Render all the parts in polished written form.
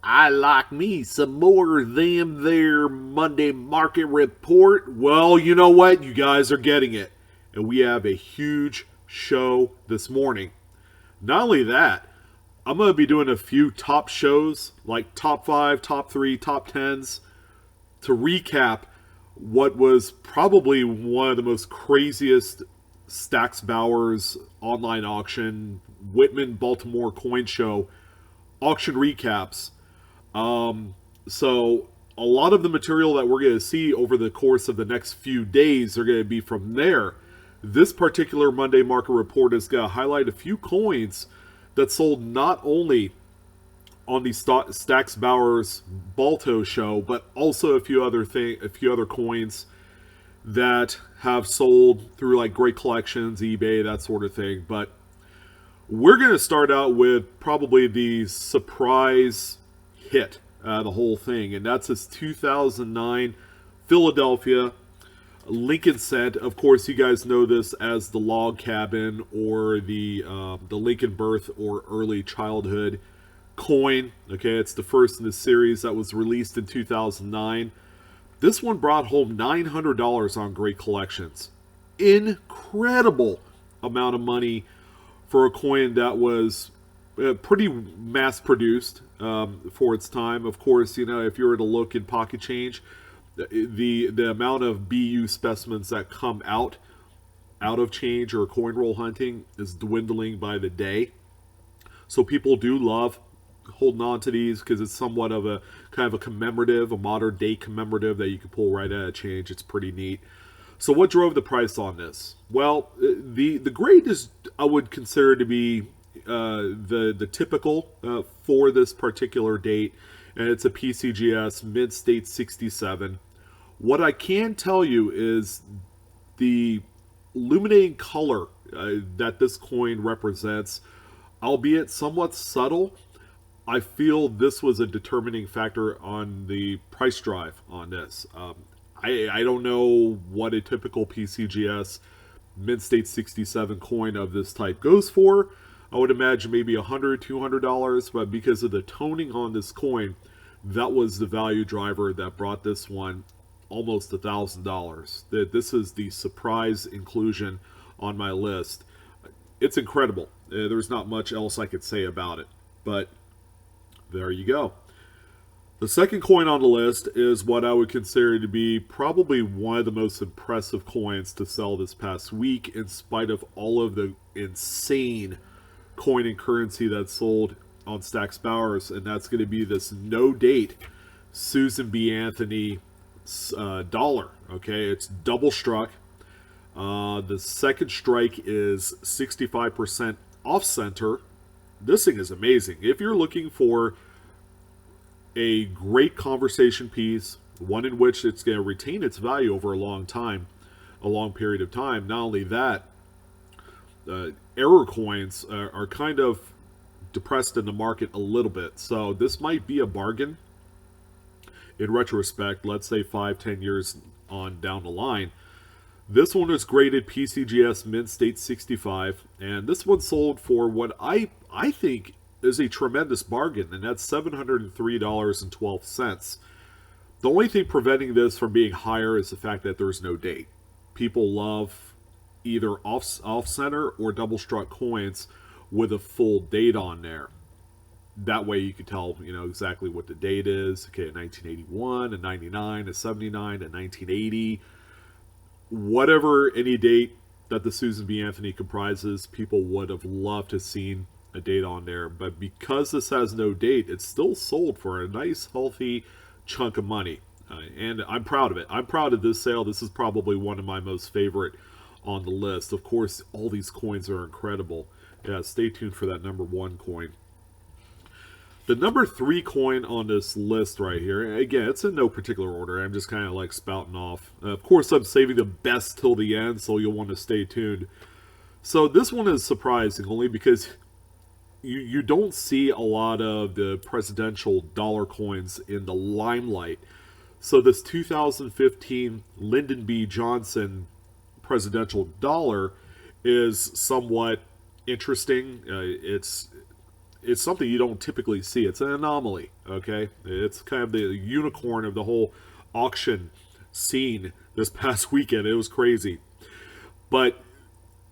I like me some more of them there Monday market report. Well, you know what? You guys are getting it. And we have a huge show this morning. Not only that, I'm going to be doing a few top shows, like top 5, top 3, top 10s, to recap what was probably one of the most craziest Stax Bowers online auction, Whitman Baltimore coin show auction recaps. So a lot of the material that we're going to see over the course of the next few days are going to be from there. This particular Monday market report is going to highlight a few coins that sold not only on the Stax Bowers Balto show, but also a few other coins that have sold through like Great Collections, eBay, that sort of thing. But we're going to start out with probably the surprise hit, the whole thing, and that's this 2009 Philadelphia Lincoln cent. Of course, you guys know this as the log cabin or the Lincoln birth or early childhood coin. Okay, it's the first in the series that was released in 2009. This one brought home $900 on Great Collections. Incredible amount of money for a coin that was pretty mass produced for its time. Of course, you know, if you were to look in pocket change, the amount of BU specimens that come out of change or coin roll hunting is dwindling by the day. So people do love holding on to these because it's somewhat of a kind of a commemorative, a modern day commemorative that you can pull right out of change. It's pretty neat. So what drove the price on this? Well, the grade is, I would consider to be the typical for this particular date, and it's a PCGS mid-state 67. What I can tell you is the illuminating color that this coin represents, albeit somewhat subtle. I feel this was a determining factor on the price drive on this. I don't know what a typical PCGS mid-state 67 coin of this type goes for. I would imagine maybe $100, $200, but because of the toning on this coin, that was the value driver that brought this one almost $1,000. This is the surprise inclusion on my list. It's incredible. There's not much else I could say about it, but there you go. The second coin on the list is what I would consider to be probably one of the most impressive coins to sell this past week, in spite of all of the insane coin and currency that sold on Stax Bowers, and that's going to be this no date Susan B. Anthony dollar. Okay, it's double struck. The second strike is 65% off center. This thing is amazing. If you're looking for a great conversation piece, one in which it's going to retain its value over a long period of time, not only that, error coins are kind of depressed in the market a little bit. So this might be a bargain in retrospect, let's say 5-10 years on down the line. This one is graded PCGS mid-state 65, and this one sold for what I think is a tremendous bargain, and that's $703.12. The only thing preventing this from being higher is the fact that there's no date. People love either off-center or double-struck coins with a full date on there. That way you can tell, you know, exactly what the date is. Okay, a 1981, a 99, a 79, a 1980. Whatever any date that the Susan B. Anthony comprises, people would have loved to have seen a date on there. But because this has no date, it's still sold for a nice, healthy chunk of money. And I'm proud of it. I'm proud of this sale. This is probably one of my most favorite on the list. Of course, all these coins are incredible. Yeah, stay tuned for that number one coin. The number 3 coin on this list right here, again, it's in no particular order. I'm just kind of like spouting off. Of course, I'm saving the best till the end, so you'll want to stay tuned. So this one is surprising only because you don't see a lot of the presidential dollar coins in the limelight. So this 2015 Lyndon B. Johnson presidential dollar is somewhat interesting. it's something you don't typically see. It's an anomaly, okay? It's kind of the unicorn of the whole auction scene this past weekend. It was crazy. But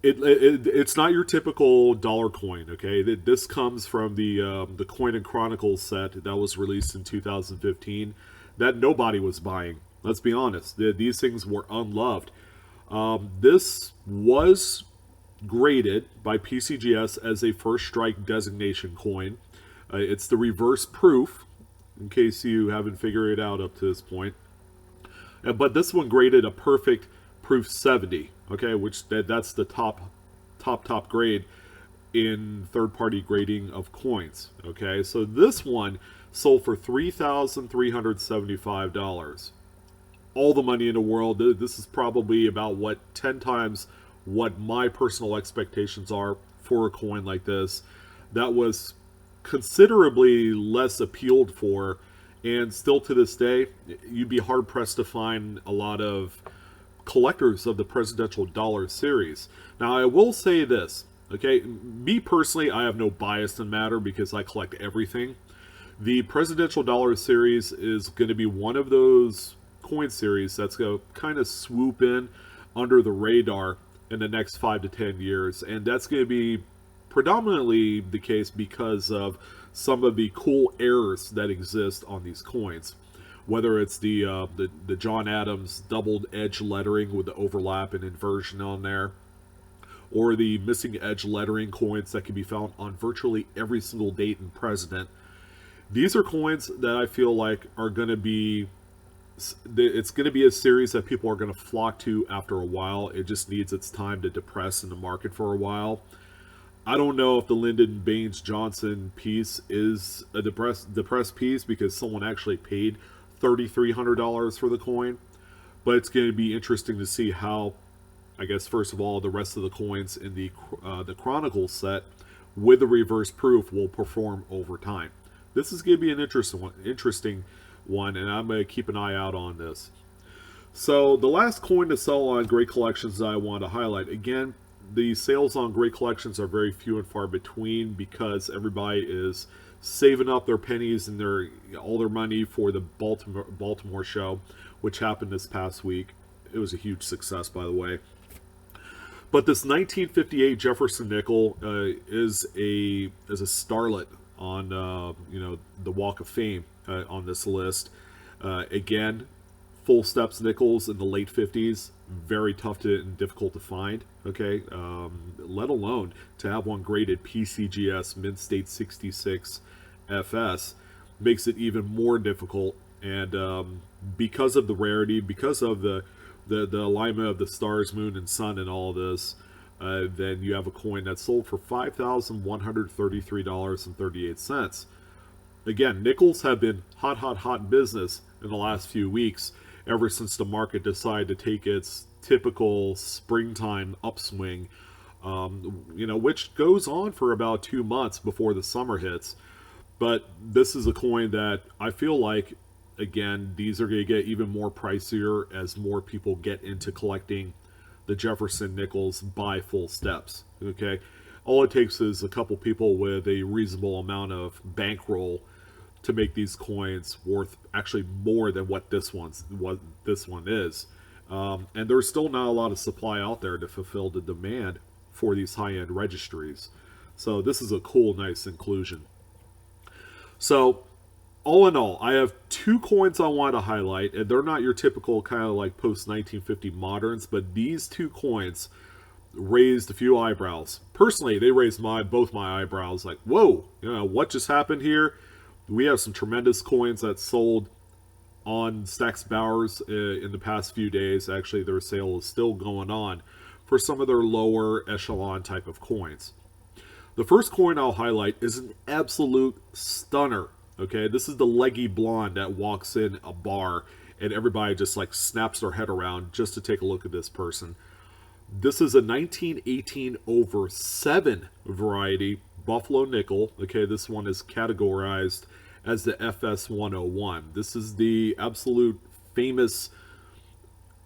it's not your typical dollar coin, okay? This comes from the Coin and Chronicles set that was released in 2015 that nobody was buying. Let's be honest. These things were unloved. This was graded by PCGS as a first strike designation coin. It's the reverse proof, in case you haven't figured it out up to this point. But this one graded a perfect proof 70, okay, which that's the top grade in third-party grading of coins, okay? So this one sold for $3,375. All the money in the world. This is probably about, 10 times what my personal expectations are for a coin like this. That was considerably less appealed for, and still to this day, you'd be hard-pressed to find a lot of collectors of the Presidential Dollar Series. Now, I will say this, okay? Me personally, I have no bias in the matter because I collect everything. The Presidential Dollar Series is going to be one of those coin series that's going to kind of swoop in under the radar in the next 5 to 10 years, and that's going to be predominantly the case because of some of the cool errors that exist on these coins. Whether it's the John Adams doubled edge lettering with the overlap and inversion on there, or the missing edge lettering coins that can be found on virtually every single date and president. These are coins that I feel like are going to be, it's going to be a series that people are going to flock to after a while. It just needs its time to depress in the market for a while. I don't know if the Lyndon Baines Johnson piece is a depressed piece because someone actually paid $3,300 for the coin, but it's going to be interesting to see how, I guess, first of all, the rest of the coins in the Chronicles set with the reverse proof will perform over time. This is going to be an interesting one, and I'm going to keep an eye out on this. So the last coin to sell on Great Collections that I want to highlight, again, the sales on Great Collections are very few and far between because everybody is saving up their pennies and all their money for the Baltimore show, which happened this past week. It was a huge success, by the way. But this 1958 Jefferson Nickel is a starlet on the Walk of Fame on this list. Again, full steps nickels in the late 50s, very tough and difficult to find. Okay, let alone to have one graded PCGS Mint State 66 FS makes it even more difficult. And because of the rarity, because of the alignment of the stars, moon, and sun, and all this, then you have a coin that sold for $5,133.38. Again, nickels have been hot business in the last few weeks, ever since the market decided to take its typical springtime upswing, which goes on for about 2 months before the summer hits. But this is a coin that I feel like, again, these are going to get even more pricier as more people get into collecting the Jefferson Nickels by full steps. Okay, all it takes is a couple people with a reasonable amount of bankroll to make these coins worth actually more than what this one is. And there's still not a lot of supply out there to fulfill the demand for these high-end registries. So this is a cool, nice inclusion. So all in all, I have 2 coins I want to highlight, and they're not your typical kind of like post-1950 moderns, but these 2 coins raised a few eyebrows. Personally, they raised both my eyebrows, like, whoa, what just happened here? We have some tremendous coins that sold on Stack's Bowers in the past few days. Actually, their sale is still going on for some of their lower echelon type of coins. The first coin I'll highlight is an absolute stunner. Okay, this is the leggy blonde that walks in a bar and everybody just like snaps their head around just to take a look at this person. This is a 1918/7 variety Buffalo Nickel. Okay, this one is categorized as the FS 101. This is the absolute famous,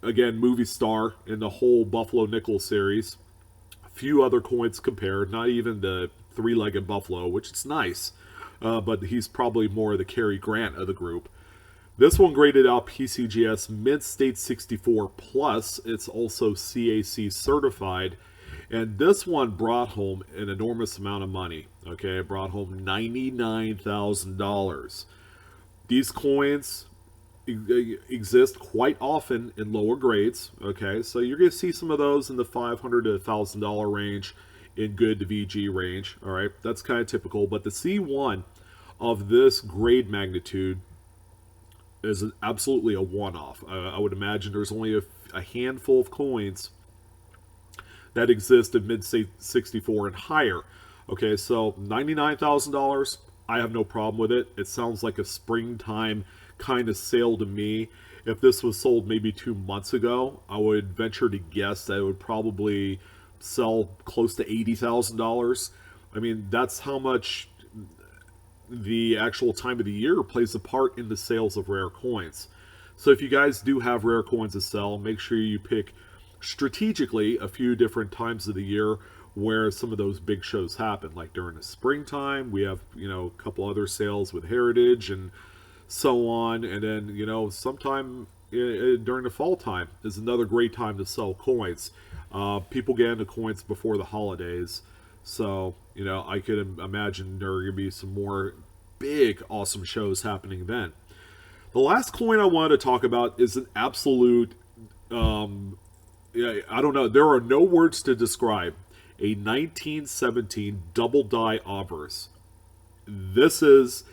again, movie star in the whole Buffalo Nickel series. Few other coins compared, not even the three-legged buffalo, which is nice, but he's probably more the Cary Grant of the group. This one graded out PCGS Mid-State 64 Plus. It's also CAC certified. And this one brought home an enormous amount of money. Okay, it brought home $99,000. These coins exist quite often in lower grades. Okay, so you're going to see some of those in the $500 to $1,000 range in good to VG range. All right, that's kind of typical. But the C1 of this grade magnitude is absolutely a one-off. I would imagine there's only a handful of coins that exist in mid-state 64 and higher. Okay, so $99,000, I have no problem with it. It sounds like a springtime kind of sale to me. If this was sold maybe 2 months ago, I would venture to guess that it would probably sell close to $80,000. I mean, that's how much the actual time of the year plays a part in the sales of rare coins. So if you guys do have rare coins to sell, make sure you pick strategically a few different times of the year where some of those big shows happen. Like during the springtime, we have, a couple other sales with Heritage and so on. And then, sometime during the fall time is another great time to sell coins. People get into coins before the holidays. So, I could imagine there are going to be some more big, awesome shows happening then. The last coin I wanted to talk about is an absolute, I don't know, there are no words to describe a 1917 double die obverse. This is,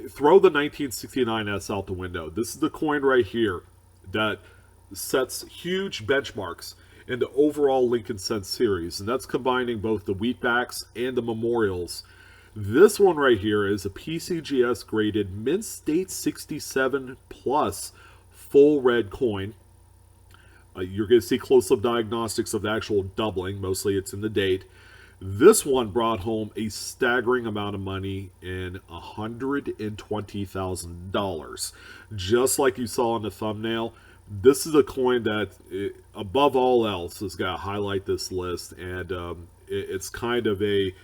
throw the 1969S out the window. This is the coin right here that sets huge benchmarks in the overall Lincoln Cents series, and that's combining both the wheatbacks and the memorials. This one right here is a PCGS graded Mid-State 67 Plus full red coin. You're going to see close-up diagnostics of the actual doubling. Mostly it's in the date. This one brought home a staggering amount of money in $120,000. Just like you saw in the thumbnail, this is a coin that, above all else, has got to highlight this list, and it's kind of a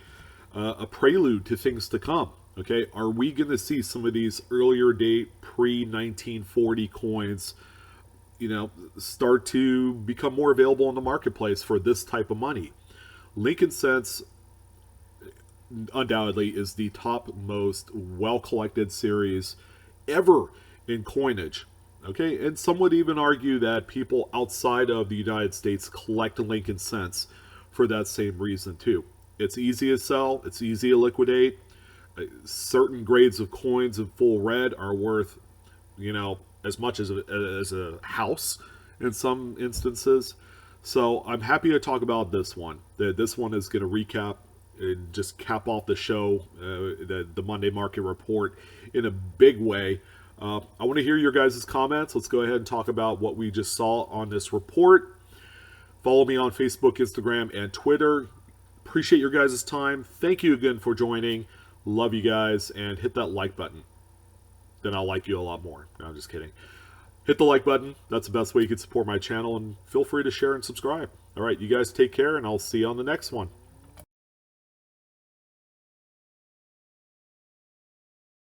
prelude to things to come. Okay, are we going to see some of these earlier date pre-1940 coins, start to become more available in the marketplace for this type of money? Lincoln Cents undoubtedly is the top most well-collected series ever in coinage. Okay, and some would even argue that people outside of the United States collect Lincoln Cents for that same reason too. It's easy to sell, it's easy to liquidate. Certain grades of coins in full red are worth, as much as a house in some instances. So I'm happy to talk about this one. This one is going to recap and just cap off the show, the Monday Market Report, in a big way. I want to hear your guys' comments. Let's go ahead and talk about what we just saw on this report. Follow me on Facebook, Instagram, and Twitter. Appreciate your guys' time. Thank you again for joining. Love you guys, and hit that like button. Then I'll like you a lot more. No, I'm just kidding. Hit the like button. That's the best way you can support my channel, and feel free to share and subscribe. All right, you guys take care, and I'll see you on the next one.